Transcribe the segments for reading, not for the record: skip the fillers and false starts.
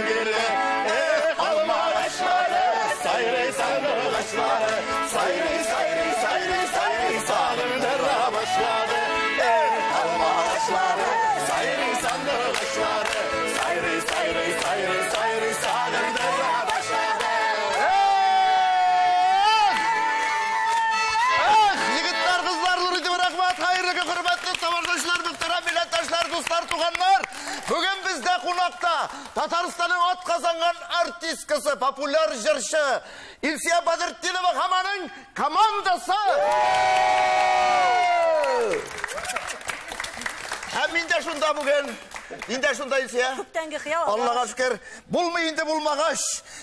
sevgili. Alma ağaçları, sayri sarılaşları, sayri sayri sayri sayri sarılara başladı. Alma ağaçları, sayri sarılaşları, sayri sayri sayri sayri sarılara başladı. Yigitler, kızlar, Nuridim, rahmat, hayırlı, hürmetli savaşdaşlar, muhterem milletdaşlar, dostlar, tuğanlar. Bugün bizde konakta Tataristan'ın at kazangan artist kızı, popüler jırşı İlsiye Badretdinova Haman'ın komandası. Hem minde şunda bugün. Minde şunda İlsiye. Allah'a şükür. Bulmayındı bulmağaş.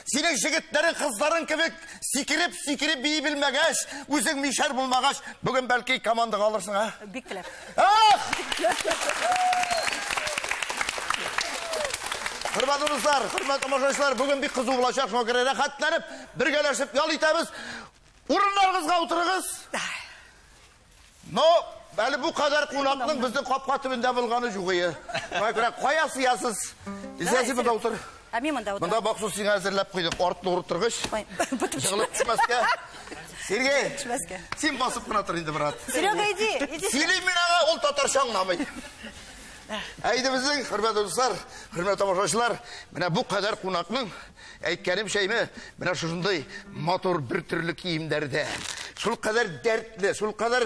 Senin jigitlerin, kızların kibik sikirip biyi bilmağaş. Üzün mişer bulmağaş. Bugün belki komandaga alırsın ha. Biktiler. Hürmetli dostlar, hürmetli amaçlar, bugün bir kızı ulaşak, şuna göre rahatlanıp, birgeleşip yol itemiz. Urunlarınızga oturunuz. No, beli bu kadar konaklığın bizden kapka tübünde bulganı juğuyu. Şuna göre koyasıyasız. İzleyesi bunda otur. Bunda baksus seni hazırlap koyduk, ortlu oturgış. Jığılıp düşmezke. Sergey, sen basıp kına tur indi birat. Serega idi. Selim minaga ol tatarşan namay. Haydi bizim hürmetli dostlar, hürmetli amaçlar, bana bu kadar konaklığın aytkenim şey mi? Bana şunday motor bir türlü kiyimlerde, şul kadar dertli, şul kadar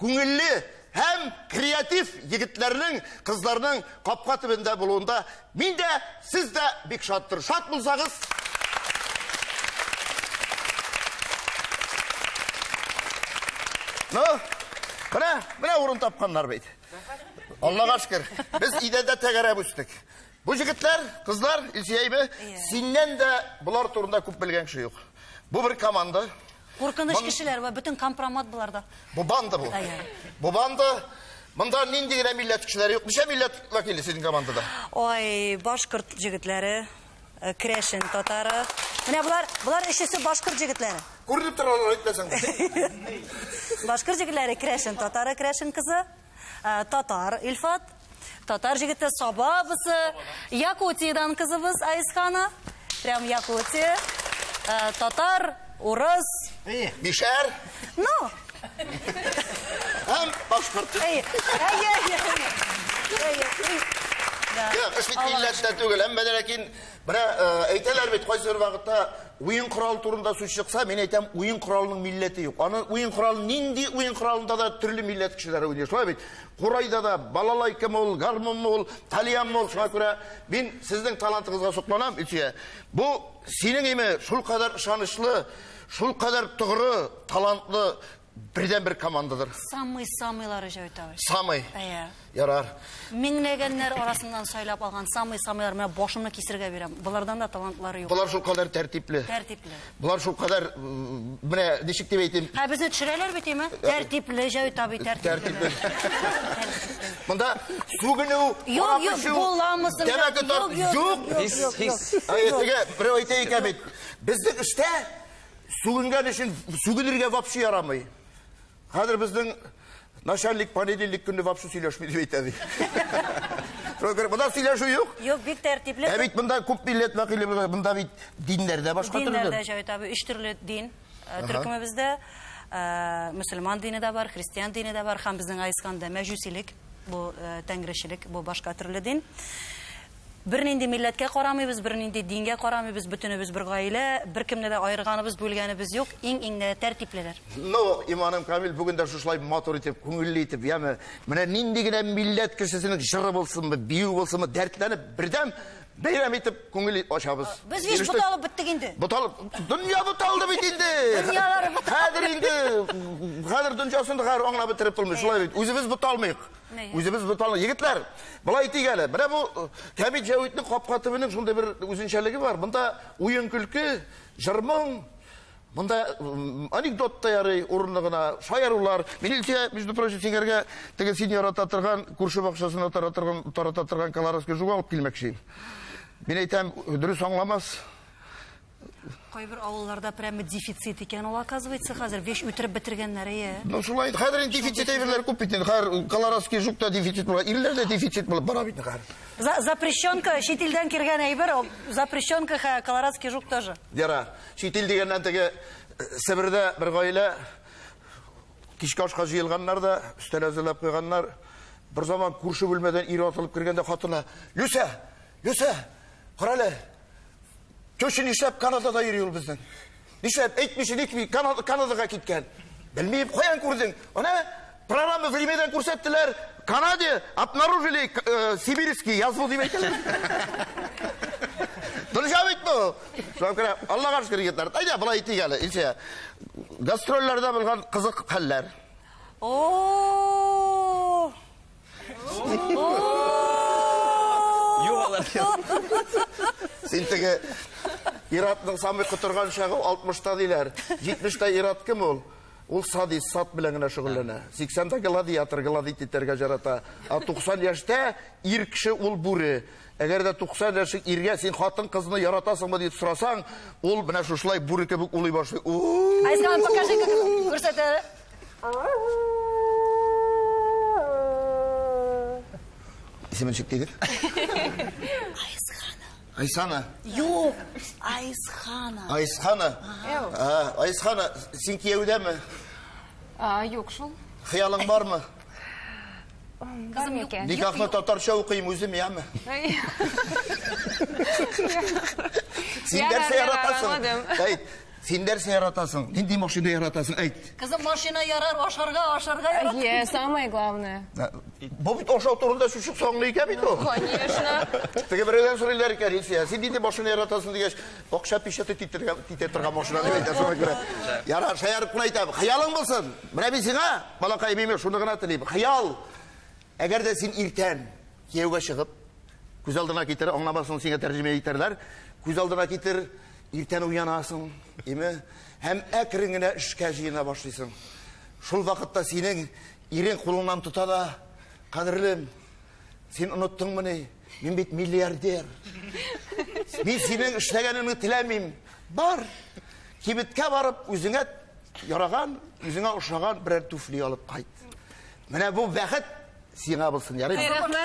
көңіллі hem kreatif yigitlerinin, kızlarının kapka tübünde bulunduğunda, min de siz de bir şattır. Şat bulsanız. No, bana urun tapkanlar beydi. Allah'a şükür. Biz idede tegere büstük. Bu yigitler, kızlar, İlsiye mi? Sinden de bular turunda köp bilgen şey yok. Bu bir komanda. Korkunç kişiler var, bütün kompromat bularda. Bu bandı bu. Bu bandı, bunda nindigine millet kişileri yok. Nişe millet vakili sizin komandada? Oy, Başkırt jigitleri, Kreşin Tatarı. Bular işisi Başkırt jigitleri. Kurdup duralım, öğretmesen. Başkırt jigitleri Kreşin Tatarı, Kreşin kızı. Tatar İlfat. Tatar jigiti Saba abisi. Yakutiyadan kızımız Ayızhan'a. Prям Yakutiya. Tatar, Uruz. Bişer. No. Hem Başkırtı. Yok, işbit milletler tügül. Hem bedelekin, bana eyteler bit koysur vakitta oyun kuralı turunda suç çıksa, ben eytem oyun kuralının milleti yok. Oyun kuralı nindi, oyun kuralında da türlü millet kişileri oynuyor. Şöyle bit, Kurayda da balalaykem ol, garmon ol, talyan ol. Şuna göre ben sizden talantınızga soklanam İlsiye. Bu senin emi şul kadar şanışlı, şul kadar tıgırı, talantlı birden bir komandadır. Samıyları Cevdet abi. Samay. Yarar. Minlegenler arasından söylep algan samıylar ben boşumla kesirge verem. Bulardan da talantları yok. Bular şu kadar tertipli. Tertipli. Bular şu kadar mene dişik dip eytim. Ha bizni çireler biti mi? Tertipli Cevdet abi tertipli. Bunda sugunu yok bulamısın. Demek ki yok. Ayetege bir ayetege kabit. Bizde işte sugungan için sugunirge vapşı yaramay. Hadır bizden naşarlık, panedillik günde vapşı söyleşmedi beytedi. Bunda söyleşi yok. Yok, bir tertipli. Evet, bunda kup millet vakili, bunda bir dinlerde başka türlü. Dinlerde Cevdet abi, üç türlü din. Türkümüzde Müslüman dini de var, Hristiyan dini de var. Hem bizden Ayıskan'da mecusilik, bu tengreşilik, bu başka türlü din. Birinde milletke qaramıyız, birinde dinge qaramıyız, bütünübüz bir gaile, bir kimde de ayırganımız, bölgenimiz yok, in tertipliler. No, imanım Kamil, bugün de şuşlay motor itip, көңіллі itip, yani, mene nindigine millet kişisinin jırı bolsun mu, biyu bolsun mu, dertlenip, birden beyram itip, көңіллі aşabız. Biz hiç butalıp bittik indi. Dünya butaldı bit indi. Dünyaları butaldı. Hadir indi, hadir dünyasında hadir onla bitirip bulmuş, şulay bit. Özümüz butalmayık. Özümüz butalmayık. Yigitler, bulay iti gele. Bana bu Kamil Cevit'nin kapkatımının şunda bir üzünçeligi var. Bunda oyun külkü, jırmın, bunda anekdot tayarı orunluğuna şayarular. Mililçe, bizde proje singerge, tege senior atatırgan, kurşu bakşasını atatırgan kalarazke jugu alıp kilmekşiyim. Ben eytem, dürüst anlamaz. Кайбер авылларда прямо дефицит икән ул, оказывается, хәзер веш үтереп бетергәннәр, Ну шулай, хәзер дефицит әйберләр күп бит. Хәзер Колорадский жукта дефицит була, ирләрдә дефицит булып бара бит хәзер. Запрещенка, шит илдән кергән әйбер, запрещенка Колорадский жук тоже. Яра, шит ил дигәннән теге Себердә бер гаилә кичке ашка җыелганнар да, өстәл әзерләп куйганнар. Бер заман күрше бүлмәдән ир атылып кергәндә хатына: "Люся, карале. Көчен ишәп Канадада йөри ул безнең. Ишәп әйтмишен икми Канадага киткән. Белмим, каян күрдең? Ана программа времядан күрсәттеләр. Канаде обнаружили сибирский язву дип әйткән. Дөрҗә бит бу. Шуңа Аллага шөкер егетләр. Әйдә, булай итик әле. Илчә. Гастрольләрдә булган кызык хәлләр. Син теге Иратның самый кытырган чагы 60-та диләр. 70-та Ират кем ул? Ул садист, сат белән генә шөгыльләнә. 80-та гладиатор, гладит итәргә жарата. 90 яшьтә ир кеше ул бүре. Әгәр дә 90 яшьлек иргә син хатын кызны яратасыңмы дип сорасаң, ул менә шушылай бүре кебек улый башлый. Айсхан, покажи, как күрсәтә. Исемен чиктегез? Айсана. Юк, Айсхана. Айсхана. Айсхана, син кияүдәме? Юк шул. Хыялың бармы? Кызым икән. Никахны татарча укыйм үзем, яме? Син дәрсе яратасың. Әйт, син дәрсе яратасың. Нинди машина яратасың? Әйт. Кызым, машина ярар, ашарга ярар. Самое главное. Бу бит ашау турында шушык соңлы икән бит ул. Конечно. Теге бердән сорыйлар икән, Илсия. Син нинди машина яратасың дигәч, акча пишәте титә торган машина дип әйтә, шуңа күрә. Ярар, шаярып кына әйтәм. Хыялың булсын. Менә мин сиңа, балакай миме, шуны гына телим. Хыял. Әгәр дә син иртән кияүгә чыгып, күз алдына китер, аңламасын сиңа тәрҗемә итәрләр. Күз алдына китер, иртән уянасың, име? Һәм әкрен генә эшкә җыена башлыйсың. Шул вакытта синең ирең кулыңнан тота да, кадерлем, син оныттыңмы ни? Мин бит миллиардер. Мин синең эшләгәнеңне теләмим. Бар. Кибеткә барып, үзеңә яраган, үзеңә ошаган берәр туфли алып кайт. Менә бу бәхет сиңа булсын, ярый?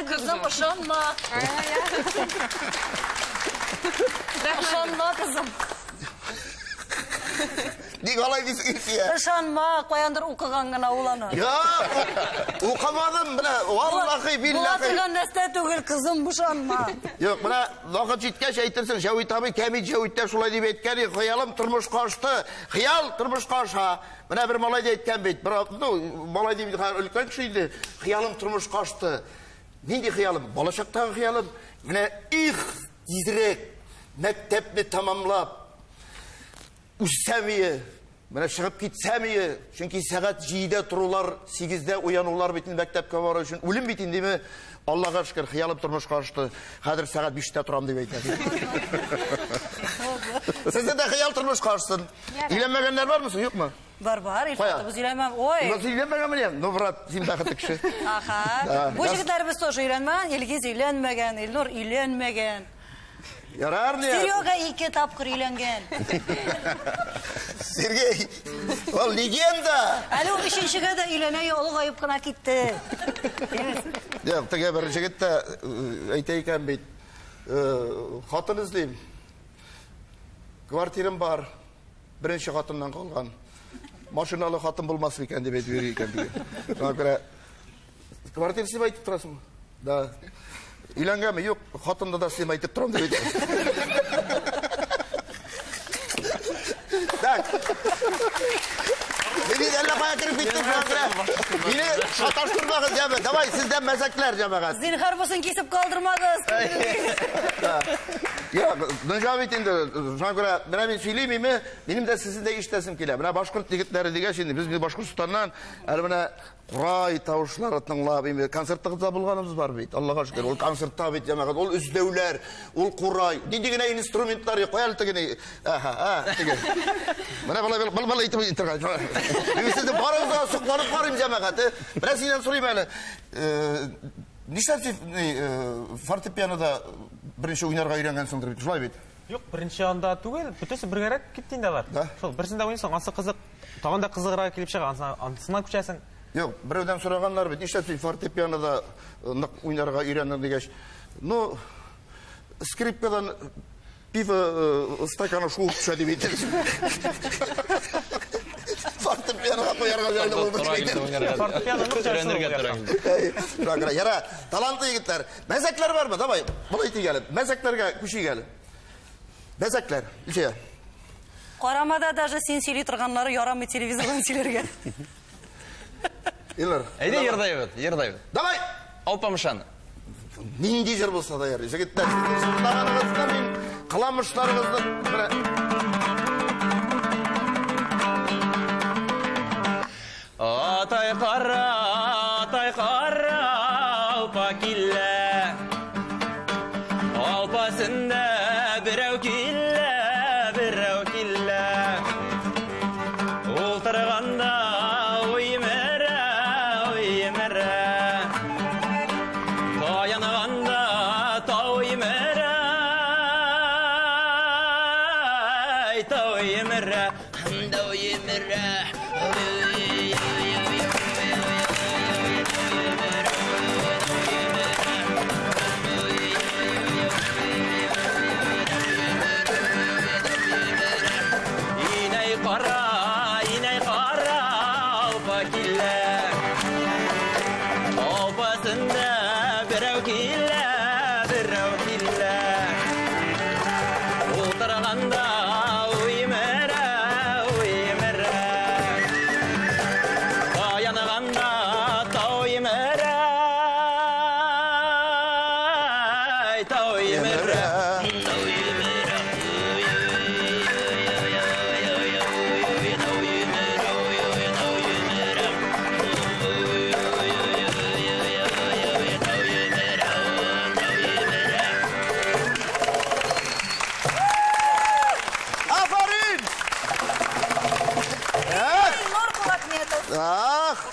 Кызым, ышанма. Ышанма, кызым. Ник алай дисең, Илсия? Ышанма, каяндыр укыган гына ул аны. Укымадым, менә, валлахи биллахи. Була торган нәрсә түгел, кызым, ышанма. Юк, менә вакыт җиткәч әйтерсең, Җавит абый, Кәмит Җавиттә шулай дип әйткән, хыялым тормышка ашты. Хыял тормышка аша. Менә бер малай да әйткән бит. Малай дип өлкән кеше иде. Хыялым тормышка ашты. Нинди хыялым? Балачактагы хыялым. Менә тизрәк мәктәпне тамамлап үссәмие, менә чыгып китсәмие, чөнки сәгать 7-дә торулар, 8-дә уянулар бит мәктәпкә бару өчен. Үлем бит индеме? Аллага шөкер, хыялым тормышка ашты. Хәзер сәгать 5-тә торам дип әйтә. Сездә дә хыял тормышка ашсын. Өйләнмәгәннәр бармы, юкмы? Бар, илфатыбыз өйләнмәм. Ой. Без өйләнмәгәнме? Ну, брат, син бәхетле кеше. Аха. Бу җегетләребез тоже өйләнмәгән, Илгиз өйләнмәгән, Илнур өйләнмәгән. Ярар ни? Серега 2 тапкыр өйләнгән. Сергей, ул легенда. Әле ул 3-нчегә дә өйләнә, олыгайып кына китте. Юк, теге бер җегет тә әйтә икән бит. Хатын эзлим. Квартирам бар. Беренче хатыннан калган. Машиналы хатын булмас икән дип әйтә икән бит. Шуңа күрә квартира сип әйтеп торасың. Да. Өйләнгәнме? Юк, хатында да сип әйтеп торам дип әйтә. Так. Бeni elle kayakırıp bittim şu an sıra. Yine şataştırmakız ya. Davay sizden mesaklar cemaat. Zinhar bolsun kesip kaldırmadınız. Ya, Necavit indi. Şu an göre ben söyleyeyim mi? Benim de sizin de iştesim ki. Ben Başkurt yigitleri diye şimdi biz Başkurtstan'dan elbine Kuray tavuşlar tınlab, konsertlarda bulganımız var bit. Allah'a şükür. Ol konsertta bit cemaat. Ol üzdevler, ol Kuray. Didigine instrumentlar koyal tigine. Aha, tige. Bana bala internet. Siz de barınızda sıklanıp varım cemaat. Ben sizden sorayım hele. Nişan fortepiyanoda birinci oynarga öyrəngənsіңdir bit. Şulay bit. Yok, birinchi anda түгел, бүтесі бір керек кеттейінде бар. Сол, бірсінде ойынсың, ансы қызық, тағында қызығырақ келіп шыға, антысынан күшәсің. Yok, біреуден сұрағанлар бит. Ништәп фортепианода нык уйнарга өйрәндең дигәч, ну, скрипкадан пиво стаканы шуып төшә дип әйтәсең. Фортепианога куярга җайлы булды. Фортепиано Яра, талантлы егетләр. Мәзәкләр бармы? Давай, булай тигәле. Мәзәкләргә күчигәле. Мәзәкләр. Илчә. Карамада даже сен сөйли торганнары ярамый телевизордан сөйләргә. Илар. Әйдә Ердайбет. Давай. Алпамышаны. Нинди җыр булса да ярый. Җегетләр, сызлаганыгызда мин кыламышларыгызны бер Атай қара, алпа киллә. Алпасында берәү киллә. Ултырғанда уймәрә. Таянғанда тауймәрә. Inay qara, alpa killa. Alpasında birəv killa. Ultırğanda uymərə. Dayanğanda tauymərə.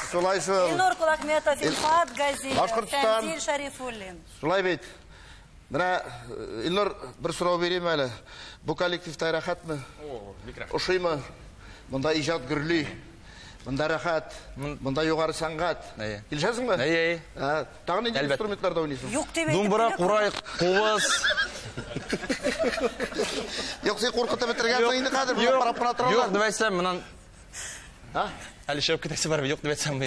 Шулай шул. Илнур Кулакметов, Илфат Газиев, Башкортстан. Тәнзил Шарифуллин. Шулай бит. Менә Илнур бер сорау бирәм әле. Бу коллективта рәхәтме? Ошыймы? Монда иҗат гөрли. Монда рәхәт. Монда югары сәнгать. Килешәсеңме? Тагын нинди инструментларда уйныйсың? Юк дип Думбра, курай, кубыз. Юк, син куркытып бетергәнсең инде хәзер бу парап кына торалар. Юк, дип әйтсәм, монан әле шәп китәсе бар, юк дип әйтсәм,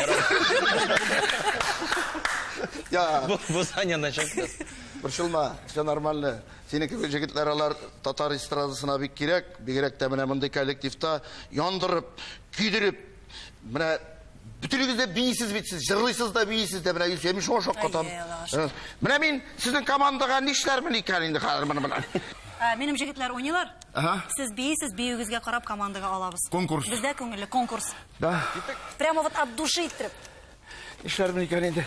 Я, бу саняндан шәп китәсе. борчылма, все нормально. Синеке җегетләр алар татар эстрадасына бик кирәк тә менә мондый коллективта яндырып, кидереп, менә бүтүнегездә бийсез бит сез, җырлыйсыз да бийсез дә, менә Юсемиш ошак катам. Менә мин сезнең командага нишләрмен икән инде хәзер менә. Минем җегетләр уйныйлар. Сез бийсез, биюгезгә карап командага алабыз. Конкурс. Бездә күңелле конкурс. Да. Прямо вот от души иттереп. Нишләрмен икән инде.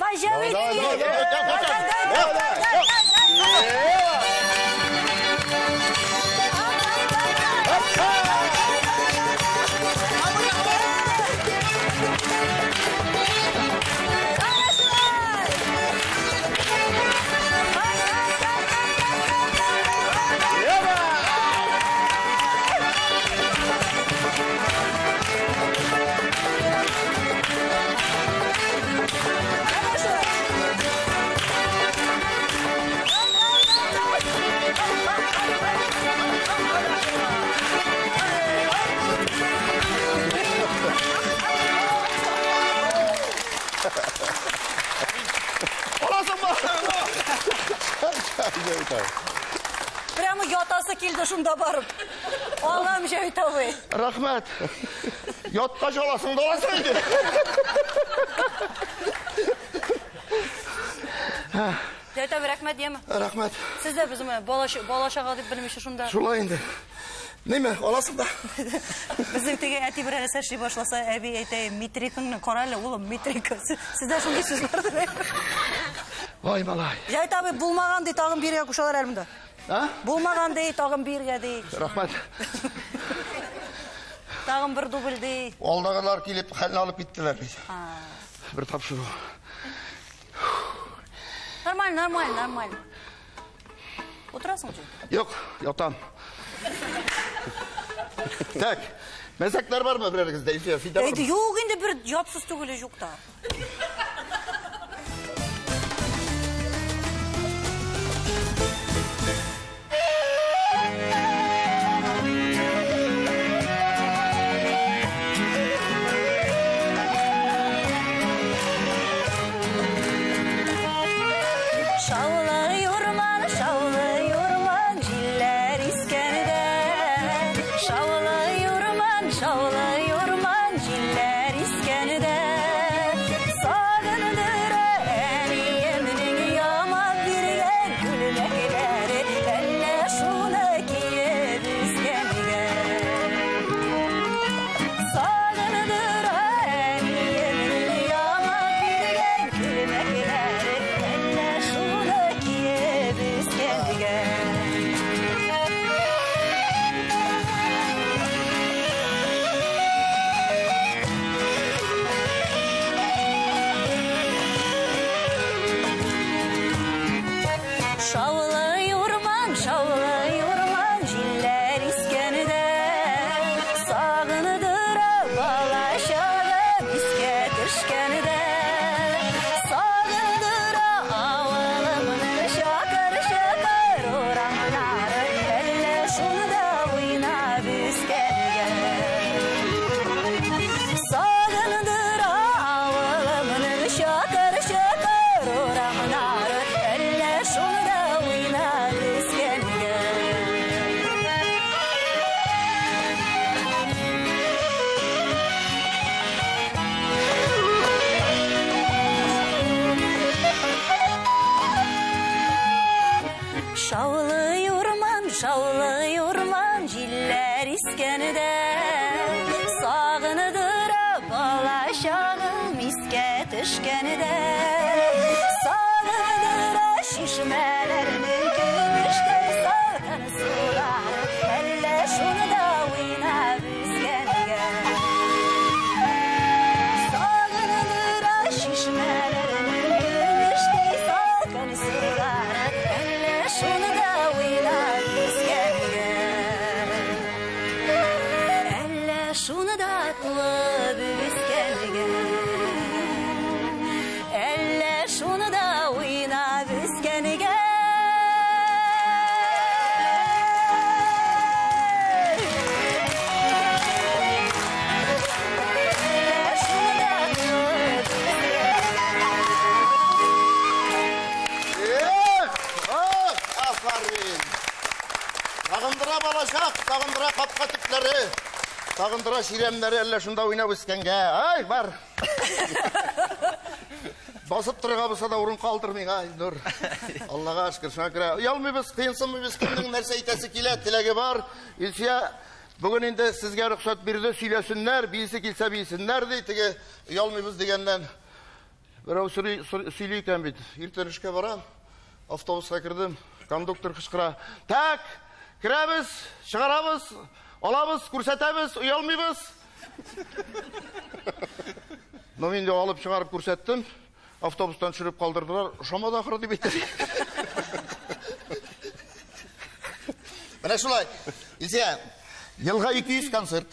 Прямо ятасы килде шунда барып. Алам җәйтавы. Рәхмәт. Ятка җаласың да аласың инде. Җәйтавы рәхмәт яме. Рәхмәт. Сез дә безне балашага дип белмичә шунда. Шулай инде. Неме, аласың да. Безнең теге әти бер нәрсә эшли башласа, әби әйтә, метрикыңны карале, улым, метрика. Сездә шундый сүз бардыр. Вай малай. Җәйтавы булмаган ди, тагын биргә кушалар әлмендә. Булмаган ди, тагын биргә ди. Рәхмәт. Тагын бер дубль ди. Алдагылар килеп хәлне алып киттеләр бит. Бер тапшыру. Нормально. Отырасың же? Yok, yatan. Так, mesaklar var mı birinizde? Fida var mı? Yok, енді бір жапсыз түгілі жоқ та. Tağındıra şiremleri elle şunda oynap üskenge. Ay, var. Basıp тұрға болса да орын қалдырмайын, ай, Нұр. Аллаға шүкір, шакыра. Ұялмайбыз, қиынсынмайбыз, кімнің нәрсе айтасы келеді, тілегі бар. Илсия, бүгін енді сізге рұқсат берді, сөйлесінлер, бейсі келсе бейсінлер дейтіге, ұялмайбыз дегеннен. Бірау сөйлейкен бейді. Ертенішке барам, автобусқа кірдім, кондуктор қышқыра. Так, кірәбіз, шығарабыз, алабыз, көрсетеміз, ұялмайбыз. Но мен де алып шығарып көрсеттім. Автобустан шүріп қалдырдылар. Шамада ақыры деп еттер. Міне шулай. Илсия, елға 200 концерт.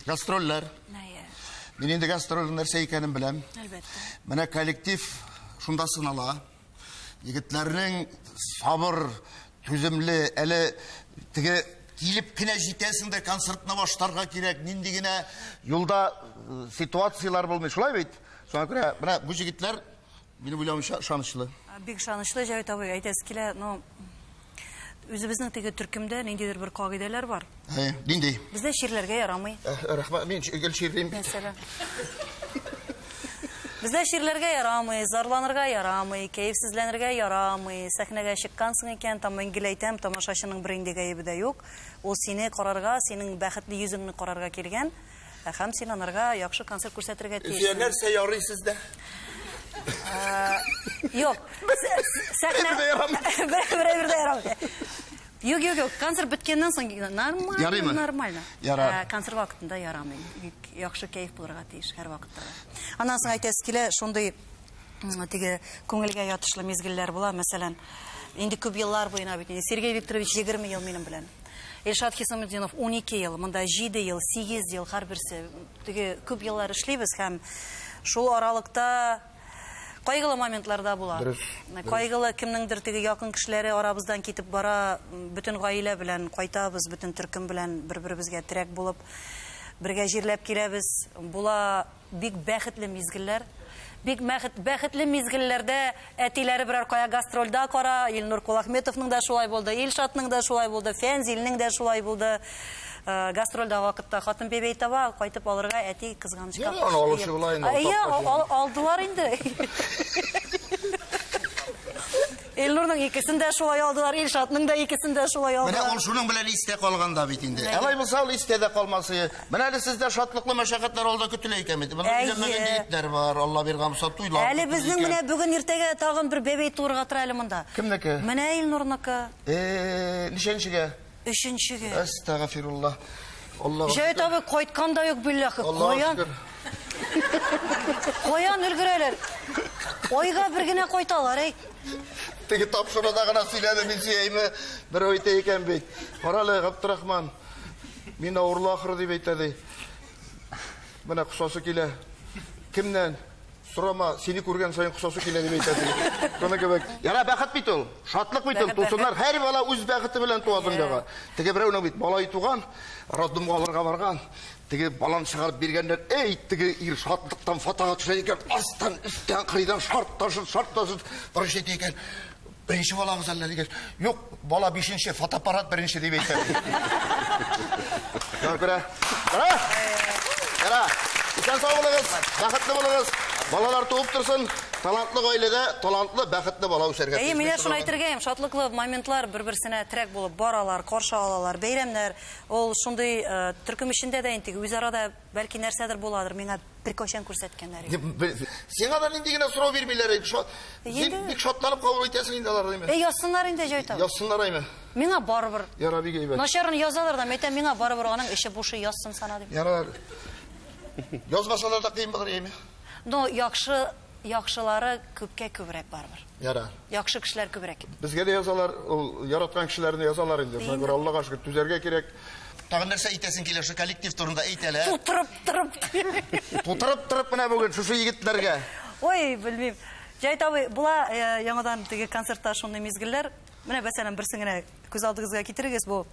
Гастроллер. Мен енді гастроллер нәрсе екенін білем. Міне коллектив шунда сынала. Егітлерінің сабыр, төзімлі, әлі тіге келіп кіне жетесіңді концертіне баштарға керек. Нендегіне юлда ситуациялар болмай. Шулай бейт? Соңа көре, мына бұл жігітлер, мені ойлауымша шанышлы. Бек шанышлы, Жәвет абай, айтасы келе, өзіміздің тегі түркімде нендейдер бір қағиделер бар. Нендей? Бізде шерлерге ярамай. Рахмат, мен гел шерлейм. Бізде шерлерге ярамай, зарланырға ярамай, кәйіпсізленірге ярамай, сәхнеге шыққансың екен, там өңгілейтем, тамашашының біріндегі ебі yok. Ол сені қарарға, сенің бәхітлі yüzіңні қарарға келген. Хәм сен анарға яқшы концерт көрсетірге тейсің. Үзия, нәрсе ярайсыз да? Yok. Бірде ярамай. Бірде ярамай. Yok. Концерт біткеннен соң нормально. Концерт вақытында ярамай. Яқшы кәйіп болырға тейіш, әр вақытта. Анан соң айтасы келе, шондай көңілге ятышлы мезгіллер бола. Мәселен, Инде күп еллар буена бит. Сергей Викторович 20 ел минем белән. Илшат Хисамутдинов 12 ел, монда 7 ел, 8 ел һәрберсе. Теге күп еллар эшлибез һәм шул аралыкта кайгылы моментларда була. Кайгылы кемнеңдер теге якын кешеләре арабыздан китеп бара, бөтен гаилә белән кайтабыз, бөтен төркем белән бер-беребезгә терәк булып, бергә җирләп киләбез. Була бик бәхетле мизгелләр. Бик бәхетле мизгелләрдә әтиләре берәр кая гастрольдә кара, Илнур Кулахметовның да шулай булды, Илшатның да шулай булды, Фәнзилнең да шулай булды. Гастрольдә вакытта хатын Бебейтова кайтып алырга әти кызганычка. Аны алышы була инде. Алдылар инде. Илнурның икесен дә шулай алдылар, Илшатның да икесен дә шулай алдылар. Менә ул шуның белән истә калганда бит инде. Алай булса, истә дә калмасы. Менә әле сездә шатлыклы мәшәкатьләр алда көтелә икән бит. Менә җәмәгән егетләр бар, Алла биргән булса туйлар. Әле безнең менә бүген иртәгә тагын бер Бебейт турга тора әле монда. Кемнеке? Менә Илнурныкы. Ничәнчегә? 3-нчегә. Астагфирулла. Аллага. Җәй табы кайткан да юк билләхи. Каян өлгерәләр. Ойга бер генә кайталар, эй. Теге тапшыруда гына сөйләде, мин сөйәйме, бер әйтә икән бит. Каралы, Габдрахман. Мин авырлы ахыр дип әйтәде. Менә кысасы килә. Кемнән? Сорама, сине күргән сайын кысасы килә дип әйтәде. Шуны кебек. Яра бәхет бит ул. Шатлык бит ул. Тусыннар һәр бала үз бәхете белән туа дөньяга. Теге берәүнең бит балай туган, роддомга алырга барган. Теге балан чыгарып биргәннәр, эй, теге ир шатлыктан фатага төшә икән, астан, өстән, кырыйдан шарт ташып, барыш итә икән. Беренче балагыз әллә дигән. Юк, бала 5нче, фотоаппарат беренче дип әйтә. Яркыра. Яра. Икән сау булыгыз, бәхетле булыгыз. Балалар туып торсын, талантлы гаиләдә талантлы, бәхетле бала үсәргә. Менә шуны әйтергәм, шатлыклы моментлар бер-берсенә терәк булып баралар, каршы алалар, бәйрәмнәр. Ул шундый төркем эчендә дә инде үзара бәлки нәрсәдер буладыр, миңа прикошен күрсәткәннәр. Сиңа да нинди генә сорау бирмиләр. Син бик шатланып кабул итәсең инде алар диме? Язсыннар инде җайтам. Язсыннар әйме? Миңа барыбер. Яра бик әйбәт. Начарын язалар да, мәйтәм миңа барыбер аның эше бушы язсын сана дип. Яра. Язмасалар да кыен булыр әйме? Но яхшылары күпкә күбрәк барбыр. Яра. Яхшы кешеләр күбрәк. Безгә дә язалар, ул яраткан кешеләрне язалар инде. Шуңа күрә Аллага шөкер, түзәргә кирәк. Тагын нәрсә әйтәсең килә, шу коллектив турында әйтәләр. Тутырып менә бүген шушы егетләргә. Ой, белмим. Җай табы, була яңадан теге концертта шундый мизгелләр. Менә мәсәлән берсен генә күз алдыгызга китерегез, бу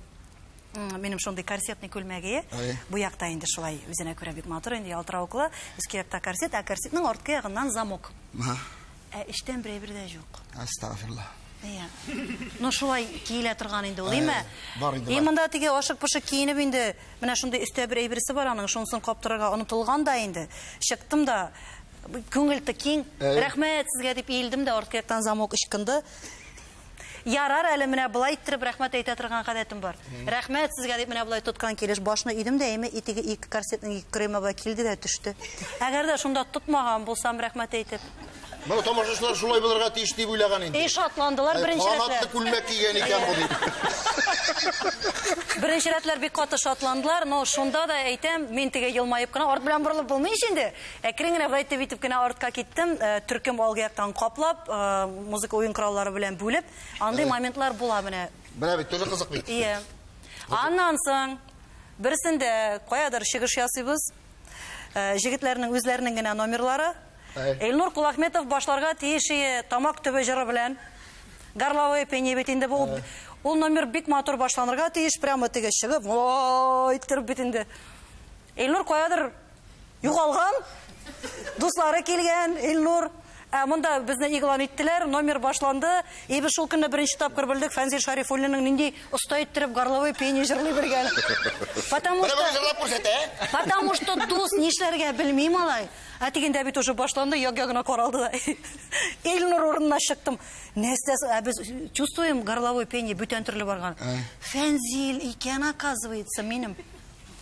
минем шундый корсетный күлмәге. Бу якта инде шулай үзенә күрә бик матур, инде ялтыравыклы. Үске якта корсет, корсетның арткы ягыннан замок. Эштән берәй дә юк. Астагфирулла. Ну шулай киелә торган инде ул, име? Монда теге ашык-пошык киенеп инде, менә шундый өстә бер әйберсе бар, аның шунысын каптырырга онытылган да инде. Чыктым да, күңелте киң, рәхмәт сезгә дип иелдем дә, арткы яктан замок ычкынды. Ярар әле менә булай иттереп рәхмәт әйтә торган гадәтем бар. Рәхмәт сезгә дип менә булай тоткан килеш башны идем дә, әйме итеге ике корсетның ике кремова килде дә төште. Әгәр дә шунда тотмаган булсам рәхмәт әйтеп. Моны тамашачылар шулай булырга тиеш дип уйлаган инде. Шатландылар беренче рәтләр. Канатлы күлмәк кигән икән бу дип. Беренче рәтләр бик каты шатландылар, но шунда да әйтәм, мин теге елмаеп кына арт белән борылып булмый инде. Әкрен генә байтып итеп кенә артка киттем, төркем алгы яктан каплап, музыка уен кораллары белән бүлеп, андый моментлар була менә. Менә бит тоже кызык бит. Ие. Аннан соң берсендә каядыр чыгыш ясыйбыз. Җегетләрнең үзләренең генә номерлары. Илнур Кулахметов башларга тиеши тамак төбе җыры белән горловое пение бит инде бу. Ул номер бик матур башланырга тиеш, прямо теге чыгып, ой, иттереп бит инде. Илнур каядыр югалган, дуслары килгән, Илнур. Монда безне игълан иттеләр, номер башланды. Без шул көнне беренче тапкыр белдек, Фәнзил Шарифуллинның нинди оста иттереп горловое пение җырлый бергән. Потому что дус нишләргә белми малай. Тигендә бит уже башланды, яг-ягына каралды да. Илнур урынына чыктым. Нәрсә, без чувствуем горловое пение бүтән төрле барган. Фәнзил икән, оказывается, минем.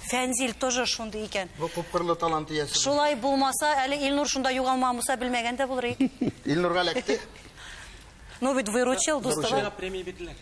Фәнзил тоже шундай икән. Бу күпкырлы талант иясе. Шулай булмаса, әле Илнур шунда югалмамыса белмәгән дә булыр. Илнурга ләкте. Ну ведь выручил дустава. Премия бирделәр.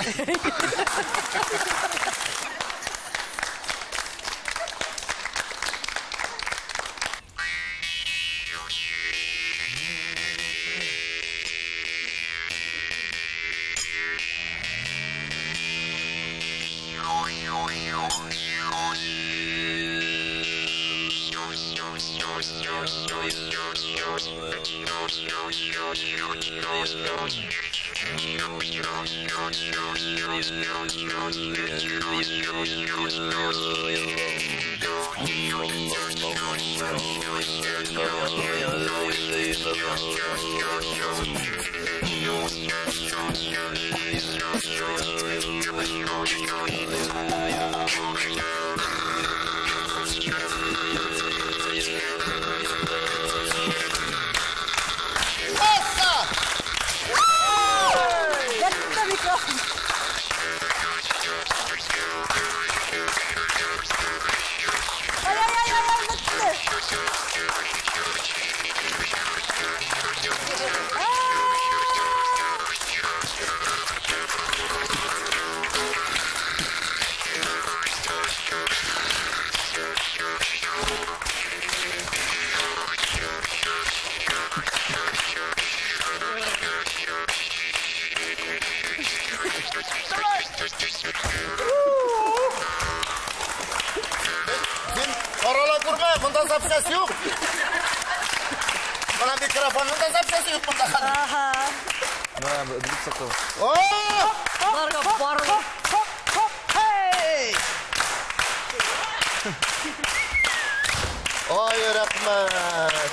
Oralar kurma, bunda zapsası yok. Bana mikrofonun da zapsası yok bunda. Aha. Barga barga. Hey! Ay rahmet.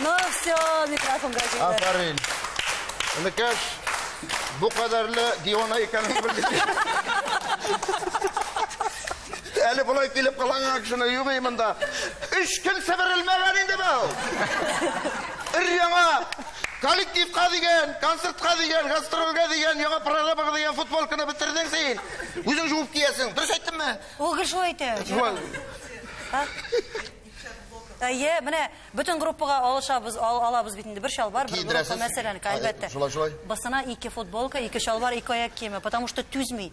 No, все, mikrofon kaçırdı. Aferin. Ülkeş, bu kadarlı divana ikanem bildim. Eli bulay filip kalan akşına yumayım da. 3 gün severilmeyen indi bu. İryana, kolektifka digen, konsertka digen, gastrolga digen, yana programa digen futbol kını bitirdin sen. Özün juvup giyesin. Dürüst ettin mi? O şu aytı. Ye, mene bütün gruppaga alabız bitindi. Bir şalvar, bir gruppa meseleni elbette. Şulay. Basına 2 futbolka, 2 şalvar, 2 ayak kiyimi. Потому что tüzmey.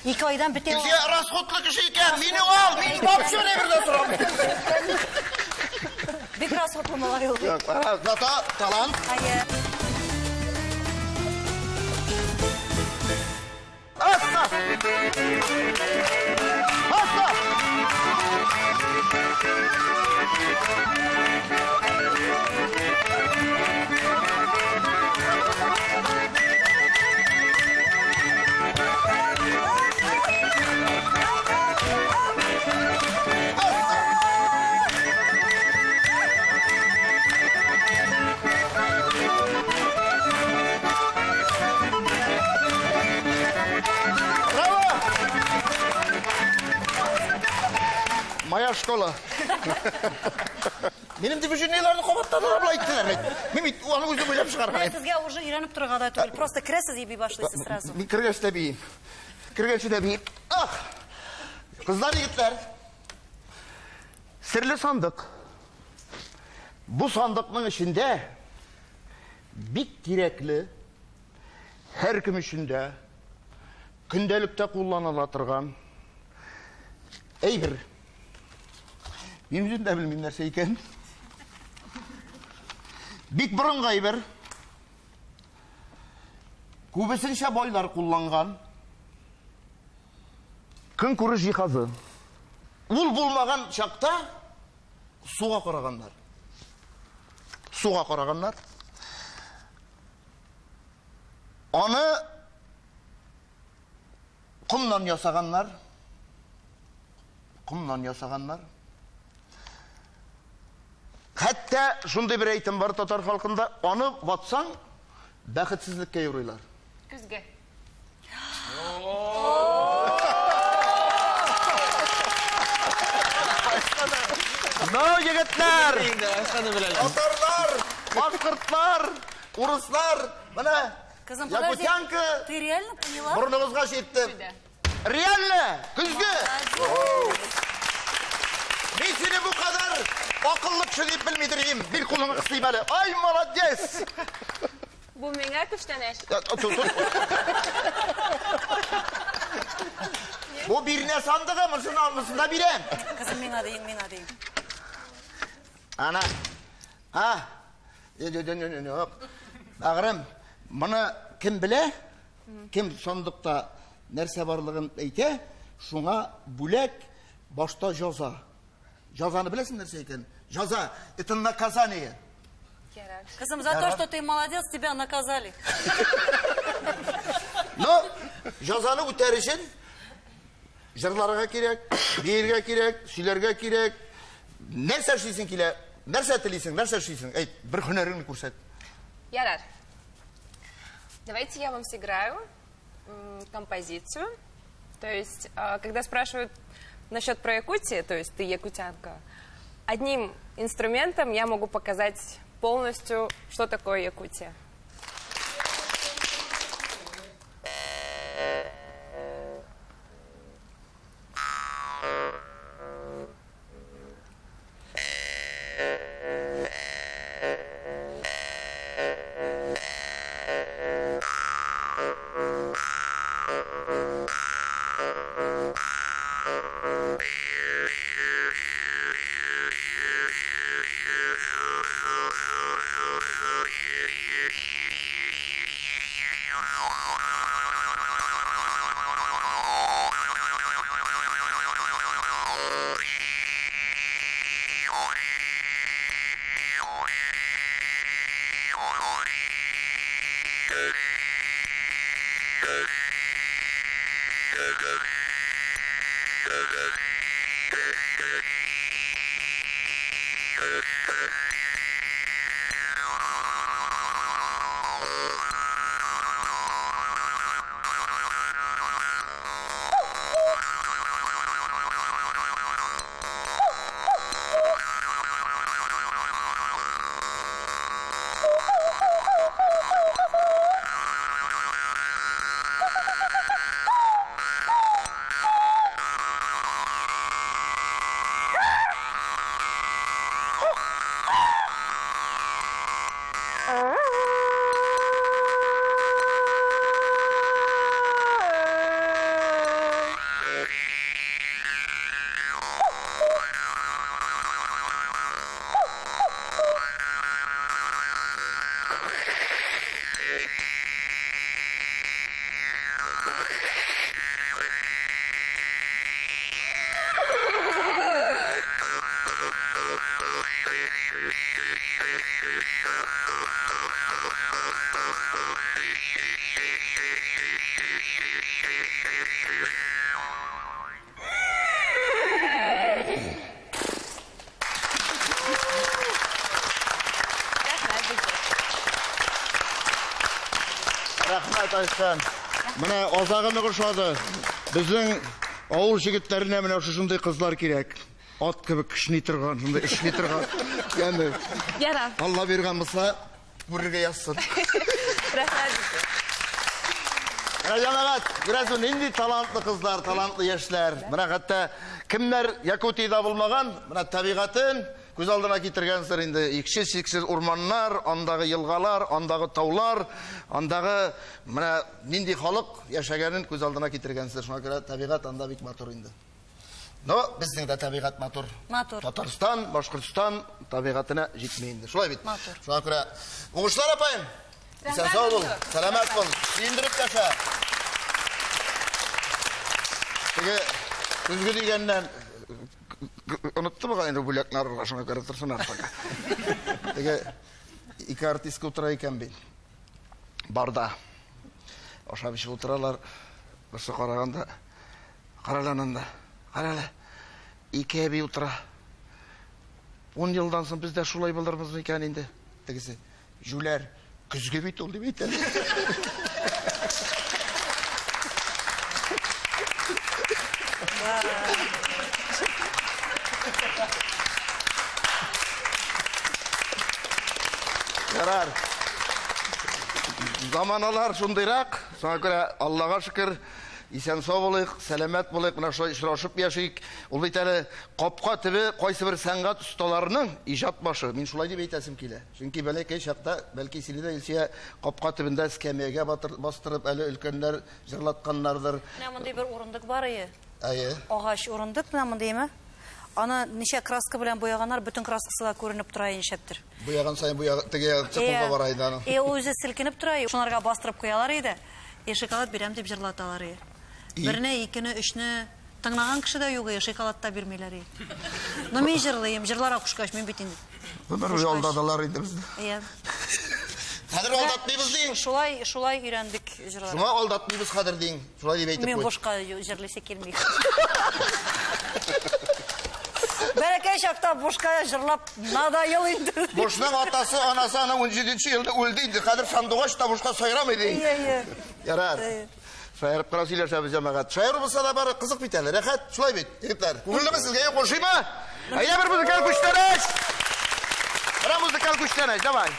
2 aydan biter. Bize rasxotlu kişi iken, meni al, meni bak şöyle bir de soram. Bir rasxotlu malay oldu. Yok, zata, talant. Hayır. Asla! Asla! Maya şkola. Benim divizyonlarını kovatlarına abla ittiler. Mimit, onu uzun böyle çıkarmayayım. Sizge уже iranıp durganda түгел. Просто kiresiz gibi başlıyorsunuz sразу. Bir kırgeç de biyim. Kırgeçi de biyim. Ah! Kızlar, yigitler. Sirli sandık. Bu sandıkның içinde bik gerekli her kim içinde gündelikte kullanılatırgan bir benim yüzüm de bilmeyeyim nerse iken bik bırıngay bir көбісінше boylar kullangan күн көру жиһазы. Ул булмаган шақта суға қарағандар. Суға қарағандар. Аны құмнан ясагандар. Құмнан ясагандар. Hatta şunday bir eğitim var Tatar halkında, onu batsan бақытсыздыққа юрайлар. Күзге. No yigitler, Tatarlar, Bашқұрттар, Урыстар, міне, Kızım, подожди, Якутянка, ты реально поняла? Бұрныңызға жетті. Реально, күзге. Мен сені bu kadar akıllı kişi deyip bilmedireyim. Bir kulunu kısayım hele. Ay молодец. Bu menga күчтәнәш. Tut. Bu birine sandığı mısın almışsın da bilen. Kızım, мен adayım. Ана. Ағырым, мұны кім біле? Кім сондықта нәрсе барлығын әйте, шуңа бүлек башта жаза. Жазаны білесің нәрсе екен? Жаза, это наказание. Кызым, за то, что ты молодец, тебя наказали. Но, жазаны өтәрішін, жырларға керек, бейірге керек, сүйлерге керек, нәрсе шейсің келе, нәрсе тілейсің, нәрсе шейсің, әйт, бір хүнеріңді көрсет. Ярар, давайте я вам сыграю композицию. То есть, когда спрашивают насчет про Якутию, то есть ты якутянка, одним инструментом я могу показать полностью, что такое Якутия. Рахмет Айсан. Мына азағыны құшады. Біздің ауыл жігіттеріне мына шындай қызлар керек. Ат кебек кішіне тұрған, шындай ішіне тұрған. Yani, Allah берген болса, көрерге yazsın. Jamağat, biraz nindi talantlı kızlar, talantlı yaşlar. Mına hatta kimler Yakutiyada bulmagan, mına tabiatın göz aldına getirgensler indi. İksiz ormanlar, andağı yılgalar, andağı taular, andağı mına nindi halk yaşaganın göz aldına getirgensler. Şuna göre tabiat anda bik motor indi. No, bizning de tabiat motor. Motor. Tatariston, Boshqirdiston tabiatına yetmeyindi. Şulay bit. Motor. Şuna göre o'g'ishlar apayım. Sen sağ ol. Selamat ol. Sindirip taşa. Peki, kuzgu degenden unuttum mu endi bulaklar şuna karatırsın artık. Peki, iki artistga o'tirar ekan ben. Barda. O'sha bir şey o'tiralar. Birsi qaraganda, qaralananda. Qarala. İkiye bir o'tira. 10 yıldan so'ng biz de şulay bo'larmiz ekan endi. Tegisi, Jular kuzga bit oldu bit. Yarar. Zamanalar şundayrak, sana göre Allah'a şükür, isen sağ olayık, selamet olayık, buna şöyle işraşıp yaşayık. Ol bir tane kapka tibi, qaysı bir sanat ustalarının icat başı. Min şulay deyip eytesim kile. Çünkü belki şakta, belki silide ilçeye kapka tibinde skemiyege bastırıp, eli ülkenler jırlatkanlardır. Ne mınday bir orundık var ya. Ayı. Ağaç orundık, ne mınday mi? ана ничә краска белән бояганнар, бүтән краскасы да күренеп тора иншәптер. Буяган сайын теге чыкылга бара иде аны. Ул үзе селкенеп тора, шунарга бастырып куялар иде. Шоколад бирәм дип җырлаталар иде. Берне, икене, өчне тыңлаган кеше дә юк, шоколад та бирмиләр иде. Но мин җырлыйм, җырлара кушкач мин бит инде. Булар алдадылар иде безне. Хәзер алдатмыйбыз дин. Шулай өйрәндек җырларга. Шуңа алдатмыйбыз хәзер дин. Шулай дип әйтеп Мин куй. бушка җырлыйсы килми. Бәрәкәй чакта бушка җырлап надоел инде. Бушның атасы, анасы аны 17-нче елда үлде инде. Хәзер сандугач та бушка сайрамый ди. Ярар. Шаярып кара сөйләшәбез җәмәгать. Шаяру булса да бары кызык бит әле. Рәхәт, шулай бит. Егетләр, күңеллеме сезгә кушыймы? Әйдә бер музыкаль күчтәнеш. Бер музыкаль күчтәнеш, давай.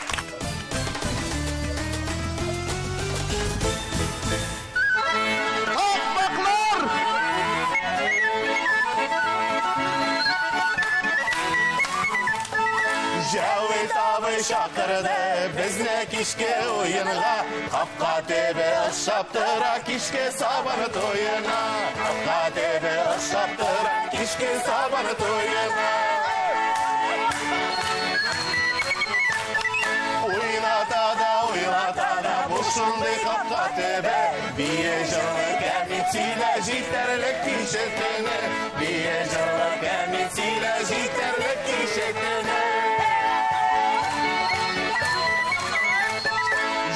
Cavit abi şakırdı bizne kişke oyunga Kapka tebe şaptıra kişke sabanı toyuna Kapka tebe şaptıra kişke sabanı toyuna Oynata da boşundu kapka tebe Biye canı gemitiyle jiterlik kişetine Biye canı gemitiyle jiterlik kişetine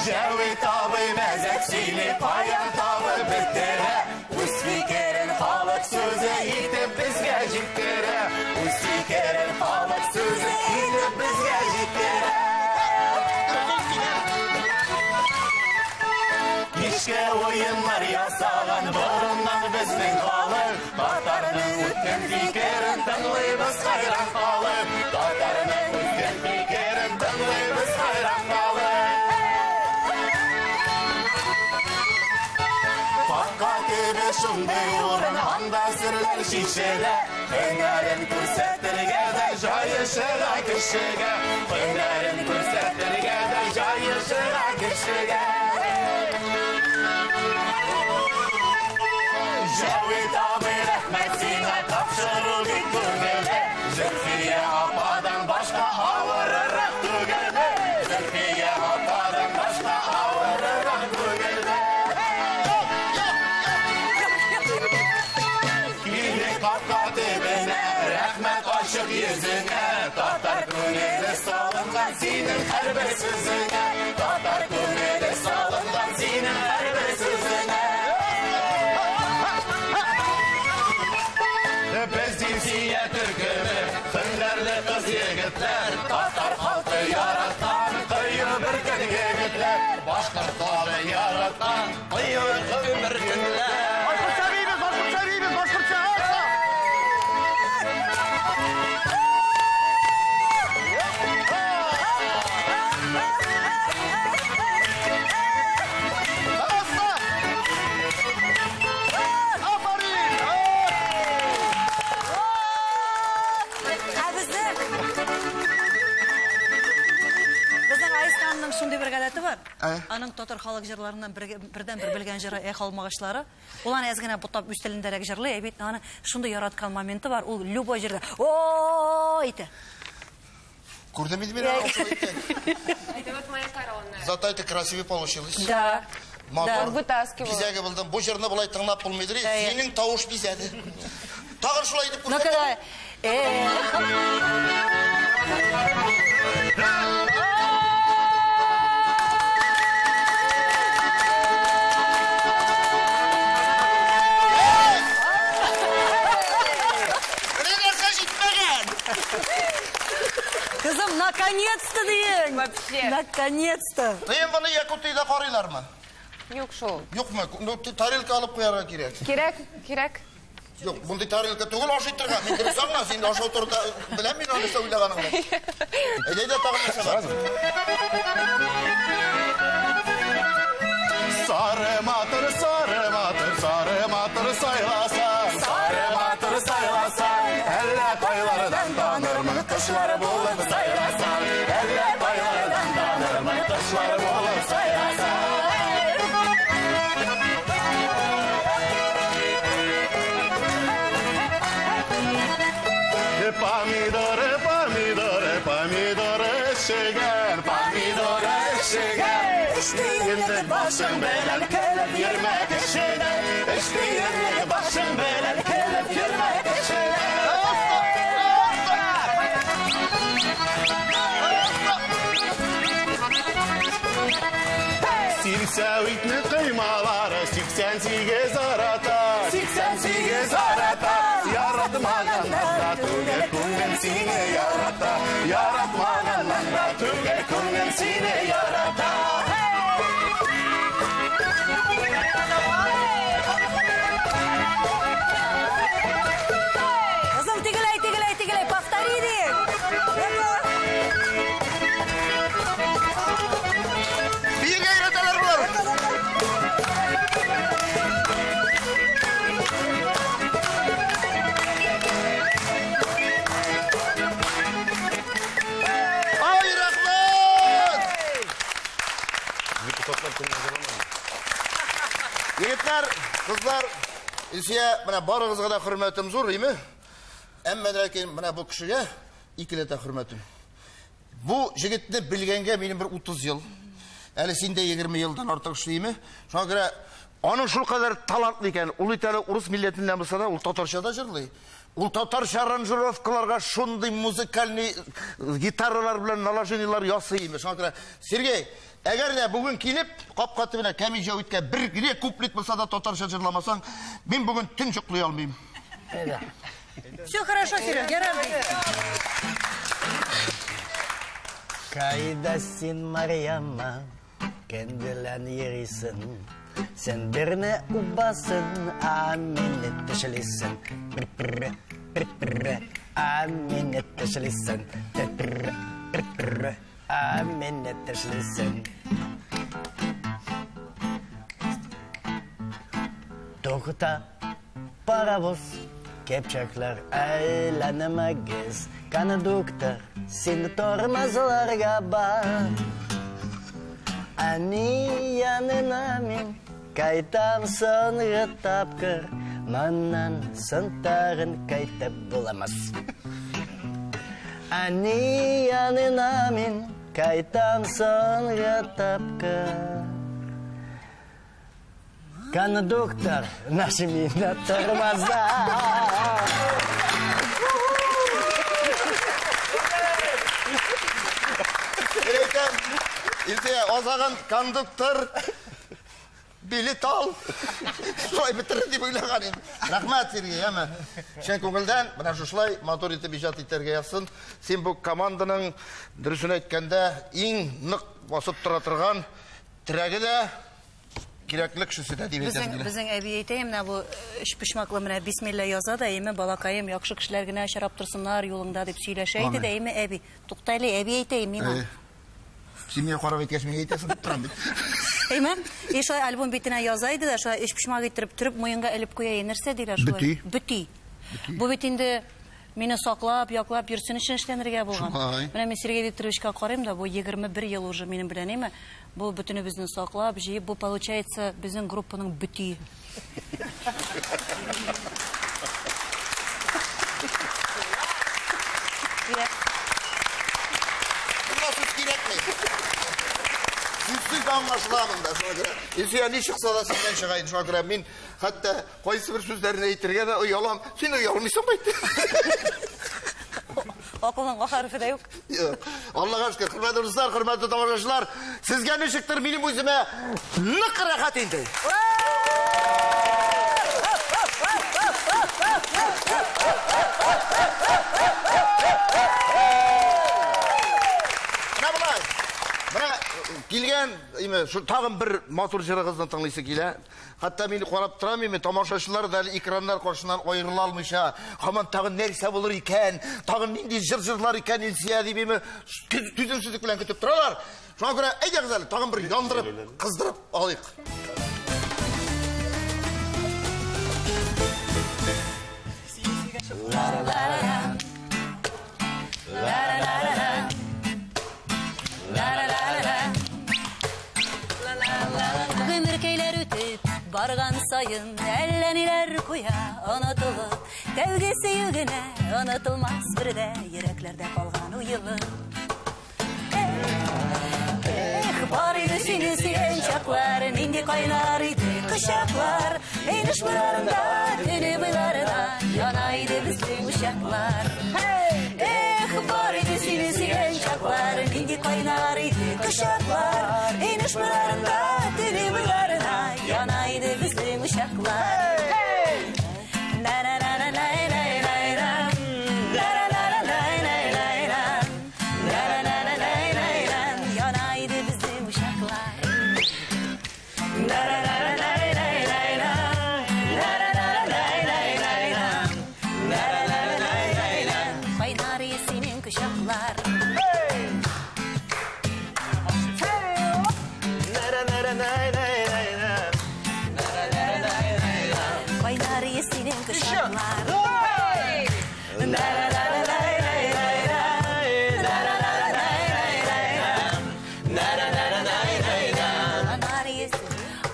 Cavit abi mezeksiyle payan tavı bittere Bu spikerin halık sözü yitip bizge jittere Bu spikerin halık sözü yitip bizge jittere Kişke oyunlar yasagan burundan bizning kalır Tatarının ötken fikerin tınlıyız hayran kalır Tatarının ötken fikerin tınlıyız hayran kalır Şunday uğrun anda sürüler şişede Önlerin kürsettirge de jayışıga kişige Önlerin kürsettirge de jayışıga kişige Cavit abi rahmetine kapşırı bir tügede Zülfiye apadan başka avırırak tügede Zülfiye apadan başka avırırak tügede Kapka tebine, rahmet aşık yüzüne Tatar küneli salıngan senin her bir sözüne Tatar küneli salıngan senin her bir sözüne Biz dinsiye Türk'ümü, hünlerli kız yigitler Tatar halkı yaratan, kıyı bir gün yigitler Başkırtalı yaratan, kıyı bir günler Шундай бер гадәте бар. Аның татар халык җырларыннан бердән бер белгән җыры «Эх алмагачлары». Ул аны әз генә бутап үз телендәрәк җырлый, бит аны шундай яраткан моменты бар. Ул любой җирдә о ите. Күрдем инде мин аны итә. Это вот моя корона. Зато это красиво получилось. Да. Мотор вытаскивала. Бизәге булдым. Бу җырны булай тыңлап булмыйдыр. Синең тавыш бизәде. Тагын шулай дип күрсәтә. Кызым, наконец-то дигән. Вообще. Наконец-то. Мен буны Якутиядә карыйлармы? Юк шул. Юкмы? Ну тарелка алып куярга кирәк. Кирәк. Юк, мондай тарелка түгел ашый торган. Мин дөрес аңлам, син ашау турында беләм мин аны сөйләгәнеңне. Әйдә тагын нәрсә. Sarı matır, sarı matır, sarı matır saylasa Sarı matır saylasa Elle baylardan tanırmı kışları bulup saylasa Elle baylardan tanırmı kışları bulup saylasa eşeğen, pomidor eşeğen. İştiğinlik başın belen kelip yürmek eşeğen. İştiğinlik başın belen kelip yürmek eşeğen. Sirsavitli kıymaları 88 arata 88 arata Yaratmağından tüge kungen seni yarata Yaratmağından tüge kungen seni yarata Kızım tigiley, повторили. Bir gayreteler var. Ay rahmet! Yigitler, kızlar, Ilsiye, mana barınızga da hürmetim zor, değil mi? Emmeden mana bu kişiye ikilete hürmetim. Bu jigitni bilgenge benim bir 30 yıl. Әлі сенде 20 yıldan artık işleyimi. Şuna göre onun şu kadar talantlı iken, ulu itali Urus milletinden bulsa da ul Tatarşa'da jırlı. Ul Tatarşa aranжировкаларга şunday müzikalni gitarlar bilen nalaşeniler yasıyım. Şuna göre Sergey, eğer de bugün kelip kapkatı bile kemice ötken bir gire kuplet bulsa da Tatarşa jırlamasan, ben bugün tün çıklay almayayım. Все хорошо, Серега, я рада. Kaydasin Maryama, kendilen yerisin. Sen birine ubasın, aminet teşelisin. Aminet teşelisin. Aminet teşelisin. Tokuta paravoz, kepçaklar eğlenemez. Konduktor, seni tormazlarga bak. Ani yanına min, kaytam sonra tapkır. Manan santarın kaytap bulamaz. Ani yanına min, kaytam sonra tapkır. Konduktor, nashimina tormazlar. İltiye ozağın konduktor bilet al. Şoy bitirdi deyip oylağanım. Rahmet Sergey ama. Şen көңілден, bana şuşlay motor etip icat iterge yazsın. Sen bu komandanın dürüsünü etkende en nık basıp тұрған tірегі de keraklik şüsü de deyip etesizler. Bizning әби әйтәйем, bu iş pişmaklı mene bismillah yazа да, эми балакайым, яхшы кешеләр генә чарап торсыннар юлыңда дип сөйләшәйди дә, эми әби, туктайлы, әби әйтәйем миңа. Сен мені қарап еткеш мен әйтесің, тұрам бит. Әйме, шулай альбом битенә язайды да, шулай эш пишмак иттереп төреп муенга элеп куя, нәрсә диләр шулай? Бөти. Бу бит инде мине саклап, яклап йөрсен өчен эшләнергә булган. Менә мин Сергей Викторовичка карыйм да, бу 21 ел уже минем белән, әйме, бу бөтенебезне саклап, җыеп, бу получается безнең группаның бөти. Süzsüz anlaşılamın da şuna göre. İlsiye ne çıksa da senden çıkayın şuna göre. Min hatta koyusu bir sözlerini eğitirge de uyalam. Sen uyalmışsın baydı. Akılın harfi de yok. Allah'a şükür. Hürmetli dostlar, hürmetli tamaşaçılar. Sizge ne çıktır benim yüzüme nık rahat indi. Келген, şu tağın bir motor jırığızdan tınlıysa kele. Hatta meni qarap turam, tamaşaçılar da ekranlar qarşısından ayrıla almış ha. Haman tağın nerse bulur iken, tağın nindi jır-jırlar iken ilsiya deyip tüzümsüzlük bilen kütüp duralar. Şuna göre eyde güzel, tağın bir yandırıp, kızdırıp alayık. Bargan sayın elleniler kuya unutulup Tevgisi yügüne unutulmaz bir de yüreklerde kalgan uyumu kaynarıydı kışaklar. Eyniş pınarında tünü bıylarına yanaydı bizim uşaklar. Var idi seni siyen çaklar, nindi kaynarıydı kışaklar. Eyniş pınarında tünü bıylarına yanaydı bizim uşaklar.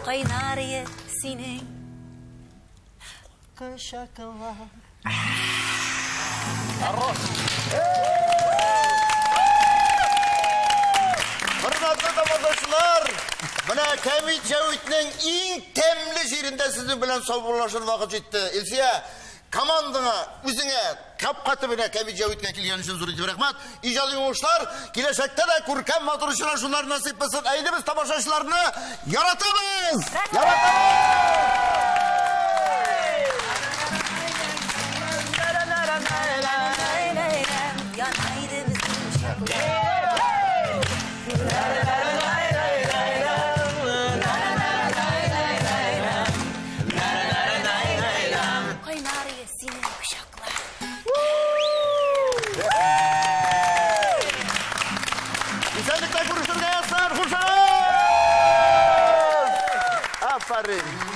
Kaynarıya sinin kışaklar. Hürmetli tamamdaşlar, bana Kemit Cavit'nin en temli şiirinde sizin bilen savunlaşır vakit etti. İlsiye, komandına, üzüne, kapkatı bile Kemit Cavit'ine kilgen için zor etip rahmat. İcadı yumuşlar, gelecekte de kurken maturuşuna şunlar nasip etsin. Eylimiz tamaşaçılarını yaratamaz. Güzellikle kuruşturmaya yazsın, kurşun! Aferin.